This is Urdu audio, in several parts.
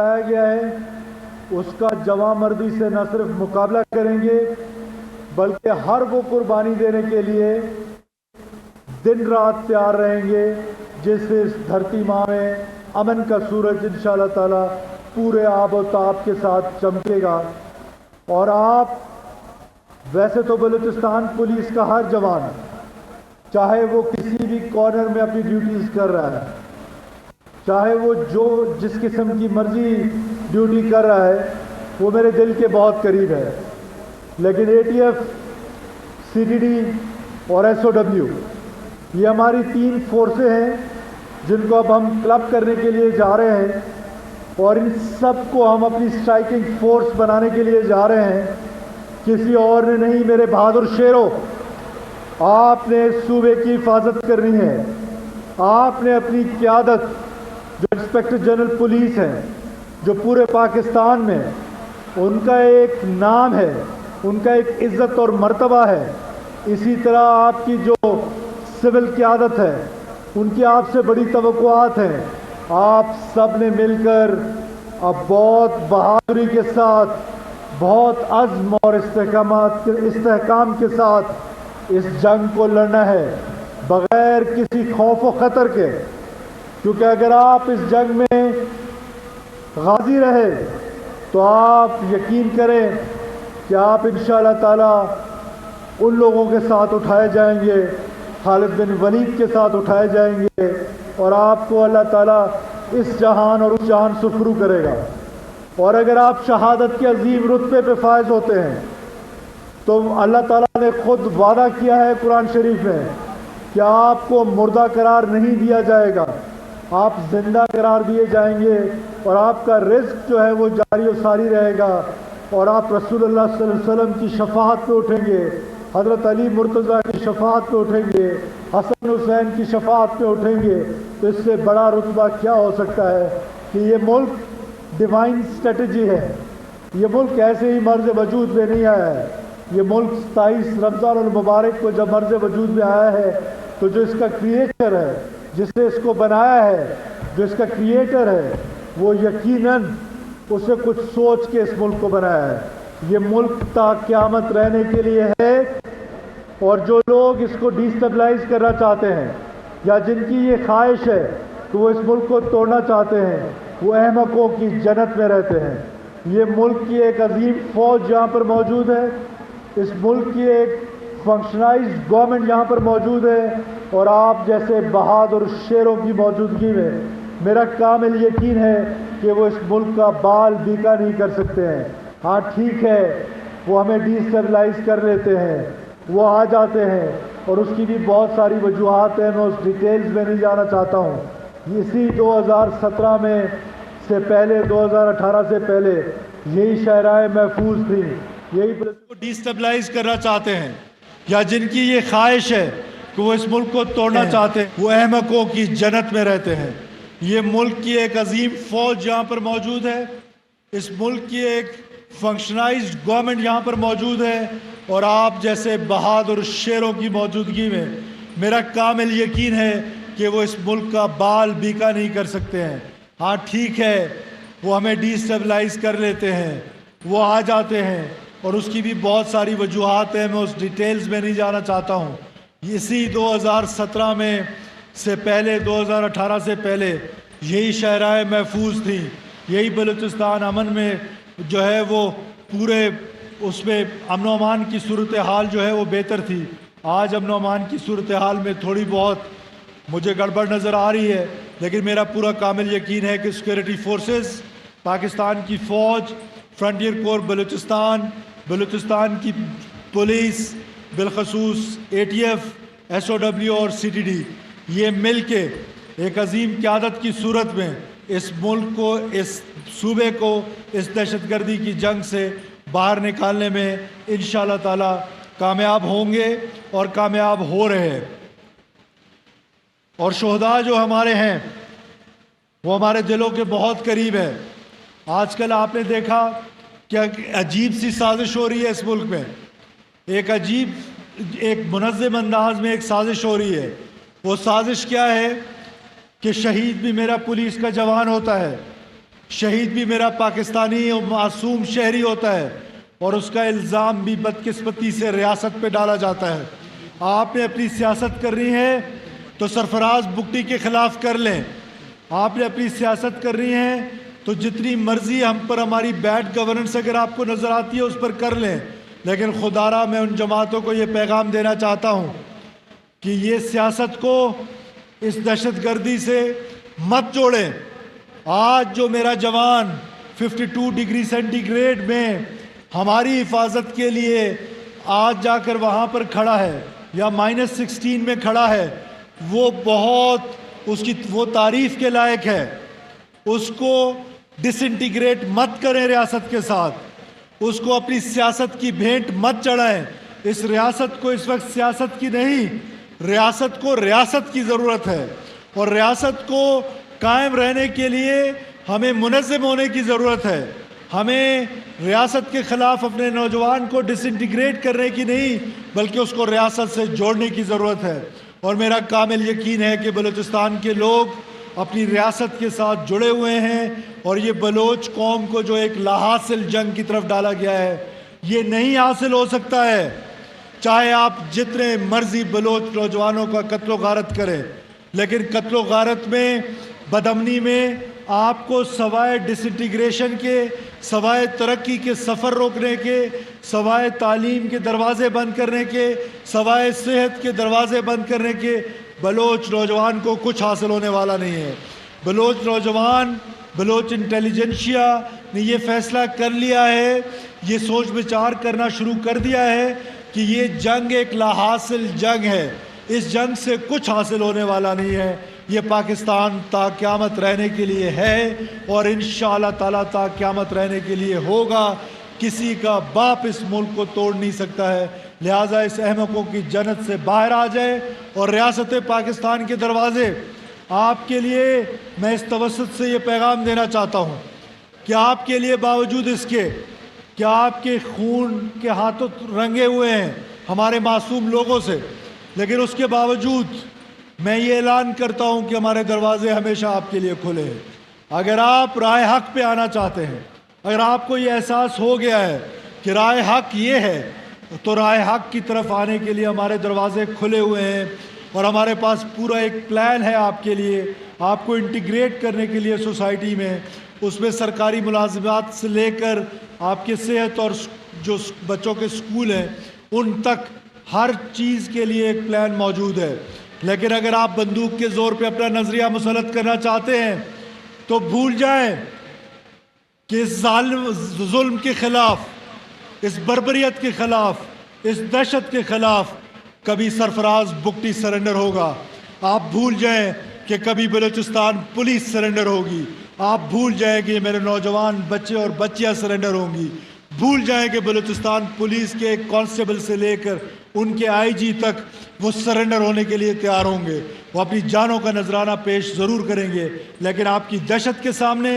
بتایا گیا ہے اس کا جواں مردی سے نہ صرف مقابلہ کریں گے بلکہ ہر وہ قربانی دینے کے لیے دن رات تیار رہیں گے جس سے اس دھرتی ماں میں امن کا سورج انشاءاللہ تعالی پورے آب و تاب کے ساتھ چمکے گا۔ اور آپ ویسے تو بلوچستان پولیس کا ہر جوان چاہے وہ کسی بھی کارنر میں اپنی ڈیوٹیز کر رہا ہے، چاہے وہ جس قسم کی مرضی ڈیوٹی کر رہا ہے، وہ میرے دل کے بہت قریب ہے، لیکن ATF، CTD اور SOW یہ ہماری 3 فورسیں ہیں جن کو اب ہم کلب کرنے کے لیے جا رہے ہیں، اور ان سب کو ہم اپنی اسٹرائکنگ فورس بنانے کے لیے جا رہے ہیں۔ کسی اور نے نہیں، میرے بہادر شیروں، آپ نے صوبے کی حفاظت کرنی ہے۔ آپ نے اپنی قیادت، جو انسپکٹر جنرل پولیس ہیں، جو پورے پاکستان میں ان کا ایک نام ہے، ان کا ایک عزت اور مرتبہ ہے، اسی طرح آپ کی جو سول قیادت ہے ان کی آپ سے بڑی توقعات ہیں۔ آپ سب نے مل کر اب بہت بہادری کے ساتھ، بہت عزم اور استحکام کے ساتھ اس جنگ کو لڑنا ہے بغیر کسی خوف و خطر کے، کیونکہ اگر آپ اس جنگ میں غازی رہے تو آپ یقین کریں کہ آپ انشاءاللہ تعالی ان لوگوں کے ساتھ اٹھائے جائیں گے، خالد بن ولید کے ساتھ اٹھائے جائیں گے، اور آپ کو اللہ تعالیٰ اس جہان اور اس جہان سرخرو کرے گا۔ اور اگر آپ شہادت کے عظیم رتبے پہ فائز ہوتے ہیں تو اللہ تعالیٰ نے خود وعدہ کیا ہے قرآن شریف میں کہ آپ کو مردہ قرار نہیں دیا جائے گا، آپ زندہ قرار دیے جائیں گے، اور آپ کا رزق جو ہے وہ جاری و ساری رہے گا، اور آپ رسول اللہ صلی اللہ علیہ وسلم کی شفاعت پہ اٹھیں گے، حضرت علی مرتضیٰ کی شفاعت پہ اٹھیں گے، حسن حسین کی شفاعت پہ اٹھیں گے۔ تو اس سے بڑا رتبہ کیا ہو سکتا ہے کہ یہ ملک ڈیوائن اسٹریٹجی ہے، یہ ملک ایسے ہی مرز وجود میں نہیں آیا ہے، یہ ملک 27 رمضان المبارک کو جب مرز وجود میں آیا ہے تو جو اس کا کریٹر ہے، جس نے اس کو بنایا ہے، جو اس کا کریٹر ہے، وہ یقیناً اسے کچھ سوچ کے اس ملک کو بنایا ہے۔ یہ ملک تا قیامت رہنے کے لیے ہے، اور جو لوگ اس کو ڈیسٹیبلائز کرنا چاہتے ہیں یا جن کی یہ خواہش ہے کہ وہ اس ملک کو توڑنا چاہتے ہیں، وہ احمقوں کی جنت میں رہتے ہیں۔ یہ ملک کی ایک عظیم فوج یہاں پر موجود ہے، اس ملک کی ایک فنکشنائزڈ گورنمنٹ یہاں پر موجود ہے، اور آپ جیسے بہادر شیروں کی موجودگی میں میرا کامل یقین ہے کہ وہ اس ملک کا بال بیکا نہیں کر سکتے ہیں۔ ہاں ٹھیک ہے، وہ ہمیں ڈیسٹیبلائز کر لیتے ہیں، وہ آ جاتے ہیں، اور اس کی بھی بہت ساری وجوہات ہیں، میں اس ڈیٹیلز میں نہیں جانا چاہتا ہوں۔ اسی 2017 میں سے پہلے، 2018 سے پہلے یہی شاہراہیں محفوظ تھیں، یہی ڈیسٹیبلائز کرنا چاہتے ہیں یا جن کی یہ خواہش ہے کہ وہ اس ملک کو توڑنا چاہتے ہیں، وہ احمقوں کی جنت میں رہتے ہیں۔ یہ ملک کی ایک عظیم فوج یہاں پر موجود ہے، اس ملک کی ایک فنکشنائزڈ گورنمنٹ یہاں پر موجود ہے، اور آپ جیسے بہادر شیروں کی موجودگی میں میرا کامل یقین ہے کہ وہ اس ملک کا بال بیکا نہیں کر سکتے ہیں۔ ہاں ٹھیک ہے، وہ ہمیں ڈیسٹیبلائز کر لیتے ہیں، وہ آ جاتے ہیں، اور اس کی بھی بہت ساری وجوہات ہیں، میں اس ڈیٹیلز میں نہیں جانا چاہتا ہوں۔ اسی 2017 میں سے پہلے، 2018 سے پہلے یہی شاہراہیں محفوظ تھیں، یہی بلوچستان امن میں جو ہے وہ پورے اس میں امن و امان کی صورتحال جو ہے وہ بہتر تھی۔ آج امن و امان کی صورتحال میں تھوڑی بہت مجھے گڑبڑ نظر آ رہی ہے، لیکن میرا پورا کامل یقین ہے کہ سیکورٹی فورسز، پاکستان کی فوج، فرنٹیئر کور بلوچستان کی پولیس، بالخصوص ATF، SOW اور CTD، یہ مل کے ایک عظیم قیادت کی صورت میں اس ملک کو، اس صوبے کو اس دہشت گردی کی جنگ سے باہر نکالنے میں انشاءاللہ تعالی کامیاب ہوں گے، اور کامیاب ہو رہے ہیں۔ اور شہداء جو ہمارے ہیں وہ ہمارے دلوں کے بہت قریب ہے۔ آج کل آپ نے دیکھا کہ عجیب سی سازش ہو رہی ہے اس ملک میں، ایک منظم انداز میں ایک سازش ہو رہی ہے۔ وہ سازش کیا ہے کہ شہید بھی میرا پولیس کا جوان ہوتا ہے، شہید بھی میرا پاکستانی اور معصوم شہری ہوتا ہے اور اس کا الزام بھی بدقسمتی سے ریاست پہ ڈالا جاتا ہے۔ آپ نے اپنی سیاست کرنی ہے تو سرفراز بگٹی کے خلاف کر لیں، آپ نے اپنی سیاست کرنی ہے تو جتنی مرضی ہم پر ہماری بیڈ گورننس اگر آپ کو نظر آتی ہے اس پر کر لیں، لیکن خدا را میں ان جماعتوں کو یہ پیغام دینا چاہتا ہوں کہ یہ سیاست کو اس دہشت گردی سے مت جوڑیں۔ آج جو میرا جوان 52 ڈگری سینٹی گریڈ میں ہماری حفاظت کے لیے آج جا کر وہاں پر کھڑا ہے یا -16 میں کھڑا ہے، وہ بہت وہ تعریف کے لائق ہے۔ اس کو ڈس انٹیگریٹ مت کریں ریاست کے ساتھ، اس کو اپنی سیاست کی بھینٹ مت چڑھائیں۔ اس ریاست کو اس وقت سیاست کی نہیں، ریاست کو ریاست کی ضرورت ہے، اور ریاست کو قائم رہنے کے لیے ہمیں منظم ہونے کی ضرورت ہے۔ ہمیں ریاست کے خلاف اپنے نوجوان کو ڈس انٹیگریٹ کرنے کی نہیں بلکہ اس کو ریاست سے جوڑنے کی ضرورت ہے، اور میرا کامل یقین ہے کہ بلوچستان کے لوگ اپنی ریاست کے ساتھ جڑے ہوئے ہیں، اور یہ بلوچ قوم کو جو ایک لا حاصل جنگ کی طرف ڈالا گیا ہے یہ نہیں حاصل ہو سکتا ہے، چاہے آپ جتنے مرضی بلوچ نوجوانوں کا قتل و غارت کریں، لیکن قتل و غارت میں، بدامنی میں آپ کو سوائے ڈس انٹیگریشن کے، سوائے ترقی کے سفر روکنے کے، سوائے تعلیم کے دروازے بند کرنے کے، سوائے صحت کے دروازے بند کرنے کے، بلوچ نوجوان کو کچھ حاصل ہونے والا نہیں ہے۔ بلوچ نوجوان، بلوچ انٹیلیجنشیا نے یہ فیصلہ کر لیا ہے، یہ سوچ بچار کرنا شروع کر دیا ہے کہ یہ جنگ ایک لا حاصل جنگ ہے، اس جنگ سے کچھ حاصل ہونے والا نہیں ہے۔ یہ پاکستان تا قیامت رہنے کے لیے ہے اور انشاءاللہ تعالیٰ تا قیامت رہنے کے لیے ہوگا۔ کسی کا باپ اس ملک کو توڑ نہیں سکتا ہے، لہٰذا اس احمقوں کی جنت سے باہر آ جائے، اور ریاست پاکستان کے دروازے آپ کے لیے، میں اس توسط سے یہ پیغام دینا چاہتا ہوں کہ آپ کے لیے باوجود اس کے کہ آپ کے خون کے ہاتھوں رنگے ہوئے ہیں ہمارے معصوم لوگوں سے، لیکن اس کے باوجود میں یہ اعلان کرتا ہوں کہ ہمارے دروازے ہمیشہ آپ کے لیے کھلے ہیں۔ اگر آپ راہ حق پہ آنا چاہتے ہیں، اگر آپ کو یہ احساس ہو گیا ہے کہ راہ حق یہ ہے، تو راہ حق کی طرف آنے کے لیے ہمارے دروازے کھلے ہوئے ہیں، اور ہمارے پاس پورا ایک پلان ہے آپ کے لیے، آپ کو انٹیگریٹ کرنے کے لیے سوسائٹی میں، اس میں سرکاری ملازمات سے لے کر آپ کے صحت اور جو بچوں کے سکول ہیں ان تک ہر چیز کے لیے ایک پلان موجود ہے۔ لیکن اگر آپ بندوق کے زور پہ اپنا نظریہ مسلط کرنا چاہتے ہیں تو بھول جائیں کہ اس ظلم کے خلاف، اس بربریت کے خلاف، اس دہشت کے خلاف کبھی سرفراز بگٹی سرنڈر ہوگا۔ آپ بھول جائیں کہ کبھی بلوچستان پولیس سرنڈر ہوگی، آپ بھول جائیں کہ میرے نوجوان بچے اور بچیاں سرنڈر ہوں گی، بھول جائیں کہ بلوچستان پولیس کے ایک کانسٹیبل سے لے کر ان کے آئی جی تک وہ سرنڈر ہونے کے لیے تیار ہوں گے، وہ اپنی جانوں کا نذرانہ پیش ضرور کریں گے، لیکن آپ کی دہشت کے سامنے،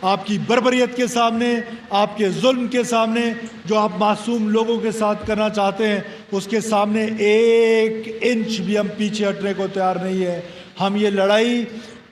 آپ کی بربریت کے سامنے، آپ کے ظلم کے سامنے جو آپ معصوم لوگوں کے ساتھ کرنا چاہتے ہیں، اس کے سامنے ایک انچ بھی ہم پیچھے ہٹنے کو تیار نہیں ہے۔ ہم یہ لڑائی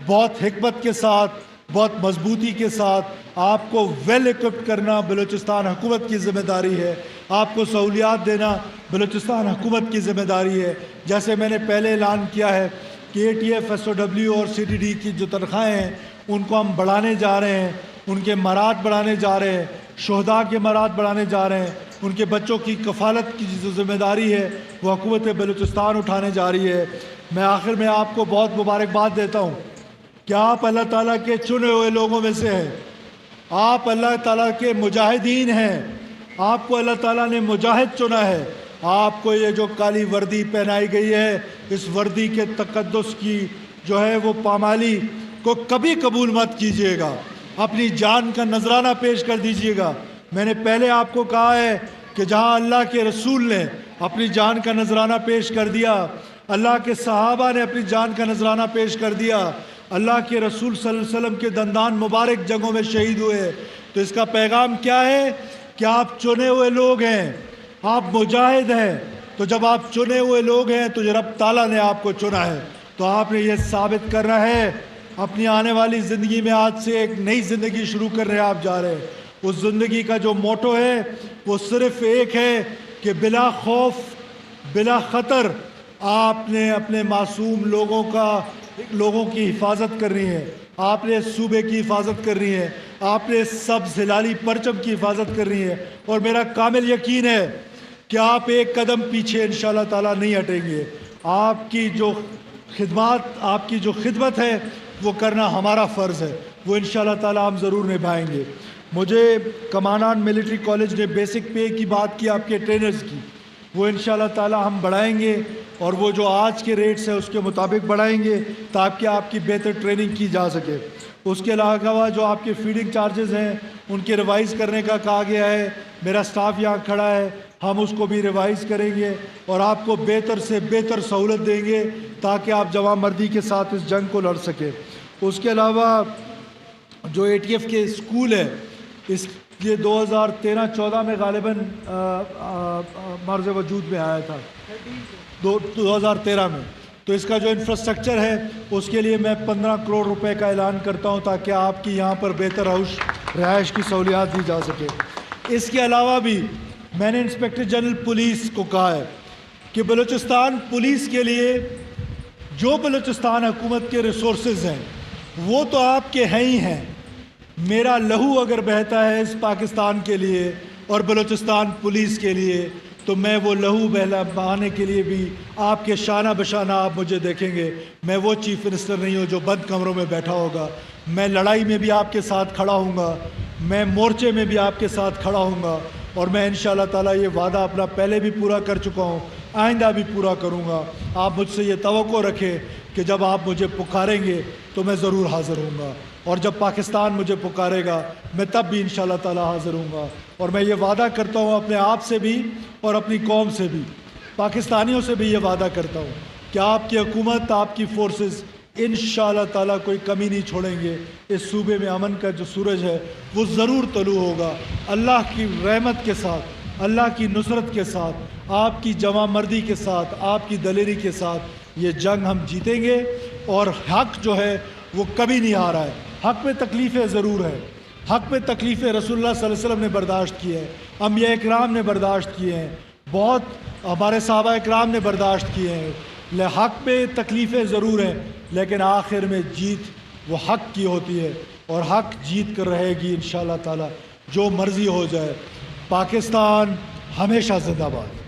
بہت حکمت کے ساتھ، بہت مضبوطی کے ساتھ، آپ کو ویل ایکوپڈ کرنا بلوچستان حکومت کی ذمہ داری ہے، آپ کو سہولیات دینا بلوچستان حکومت کی ذمہ داری ہے۔ جیسے میں نے پہلے اعلان کیا ہے کہ A T F, S O W اور سی ٹی ڈی کی جو تنخواہیں ہیں ان کو ہم بڑھانے جا رہے ہیں، ان کے مراد بڑھانے جا رہے ہیں، شہداء کے مراد بڑھانے جا رہے ہیں، ان کے بچوں کی کفالت کی جو ذمہ داری ہے وہ حکومت بلوچستان اٹھانے جا رہی ہے۔ میں آخر میں آپ کو بہت مبارکباد دیتا ہوں کہ آپ اللہ تعالیٰ کے چنے ہوئے لوگوں میں سے ہیں، آپ اللہ تعالیٰ کے مجاہدین ہیں، آپ کو اللہ تعالیٰ نے مجاہد چنا ہے۔ آپ کو یہ جو کالی وردی پہنائی گئی ہے، اس وردی کے تقدس کی جو ہے وہ پامالی کو کبھی قبول مت کیجیے گا، اپنی جان کا نذرانہ پیش کر دیجیے گا۔ میں نے پہلے آپ کو کہا ہے کہ جہاں اللہ کے رسول نے اپنی جان کا نذرانہ پیش کر دیا، اللہ کے صحابہ نے اپنی جان کا نذرانہ پیش کر دیا، اللہ کے رسول صلی اللہ علیہ وسلم کے دندان مبارک جنگوں میں شہید ہوئے، تو اس کا پیغام کیا ہے کہ آپ چنے ہوئے لوگ ہیں، آپ مجاہد ہیں۔ تو جب آپ چنے ہوئے لوگ ہیں تو رب تعالیٰ نے آپ کو چنا ہے، تو آپ نے یہ ثابت کرنا ہے اپنی آنے والی زندگی میں آج سے ایک نئی زندگی شروع کر رہے ہیں، آپ جا رہے ہیں۔ اس زندگی کا جو موٹو ہے وہ صرف ایک ہے کہ بلا خوف بلا خطر آپ نے اپنے معصوم لوگوں کی حفاظت کرنی ہے، آپ نے صوبے کی حفاظت کرنی ہے، آپ نے سبز ہلالی پرچم کی حفاظت کرنی ہے، اور میرا کامل یقین ہے کہ آپ ایک قدم پیچھے انشاءاللہ تعالیٰ نہیں ہٹیں گے۔ آپ کی جو خدمت ہے وہ کرنا ہمارا فرض ہے، وہ انشاءاللہ تعالیٰ ہم ضرور نبھائیں گے۔ مجھے کمانان ملٹری کالج نے بیسک پے کی بات کی، آپ کے ٹرینرز کی، وہ انشاءاللہ تعالیٰ ہم بڑھائیں گے، اور وہ جو آج کے ریٹس ہیں اس کے مطابق بڑھائیں گے تاکہ آپ کی بہتر ٹریننگ کی جا سکے۔ اس کے علاوہ جو آپ کے فیڈنگ چارجز ہیں ان کے ریوائز کرنے کا کہا گیا ہے، میرا سٹاف یہاں کھڑا ہے، ہم اس کو بھی ریوائز کریں گے اور آپ کو بہتر سے بہتر سہولت دیں گے تاکہ آپ جوان مردی کے ساتھ اس جنگ کو لڑ سکیں۔ اس کے علاوہ جو اے ٹی ایف کے اسکول ہے، یہ 2013-14 میں غالباً مرز وجود میں آیا تھا، 2013 میں۔ تو اس کا جو انفراسٹرکچر ہے اس کے لیے میں 15 کروڑ روپے کا اعلان کرتا ہوں تاکہ آپ کی یہاں پر بہتر رہائش کی سہولیات دی جا سکے۔ اس کے علاوہ بھی میں نے انسپیکٹر جنرل پولیس کو کہا ہے کہ بلوچستان پولیس کے لیے جو بلوچستان حکومت کے ریسورسز ہیں وہ تو آپ کے ہیں ہی ہیں، میرا لہو اگر بہتا ہے اس پاکستان کے لیے اور بلوچستان پولیس کے لیے تو میں وہ لہو بہانے کے لیے بھی آپ کے شانہ بشانہ آپ مجھے دیکھیں گے۔ میں وہ چیف منسٹر نہیں ہوں جو بند کمروں میں بیٹھا ہوگا، میں لڑائی میں بھی آپ کے ساتھ کھڑا ہوں گا، میں مورچے میں بھی آپ کے ساتھ کھڑا ہوں گا، اور میں انشاءاللہ تعالیٰ یہ وعدہ اپنا پہلے بھی پورا کر چکا ہوں، آئندہ بھی پورا کروں گا۔ آپ مجھ سے یہ توقع رکھیں کہ جب آپ مجھے پکاریں گے تو میں ضرور حاضر ہوں گا، اور جب پاکستان مجھے پکارے گا میں تب بھی انشاءاللہ تعالیٰ حاضر ہوں گا۔ اور میں یہ وعدہ کرتا ہوں اپنے آپ سے بھی اور اپنی قوم سے بھی، پاکستانیوں سے بھی یہ وعدہ کرتا ہوں کہ آپ کی حکومت، آپ کی فورسز انشاءاللہ تعالیٰ کوئی کمی نہیں چھوڑیں گے۔ اس صوبے میں امن کا جو سورج ہے وہ ضرور طلوع ہوگا، اللہ کی رحمت کے ساتھ، اللہ کی نصرت کے ساتھ، آپ کی جواں مردی کے ساتھ، آپ کی دلیری کے ساتھ یہ جنگ ہم جیتیں گے، اور حق جو ہے وہ کبھی نہیں آ رہا ہے۔ حق میں تکلیفیں ضرور ہیں، حق میں تکلیفیں رسول اللہ صلی اللہ علیہ وسلم نے برداشت کی ہے، انبیاء اکرام نے برداشت کیے ہیں، بہت ہمارے صحابہ اکرام نے برداشت کیے ہیں۔ حق میں تکلیفیں ضرور ہیں لیکن آخر میں جیت وہ حق کی ہوتی ہے، اور حق جیت کر رہے گی انشاءاللہ تعالی، جو مرضی ہو جائے۔ پاکستان ہمیشہ زندہ باد۔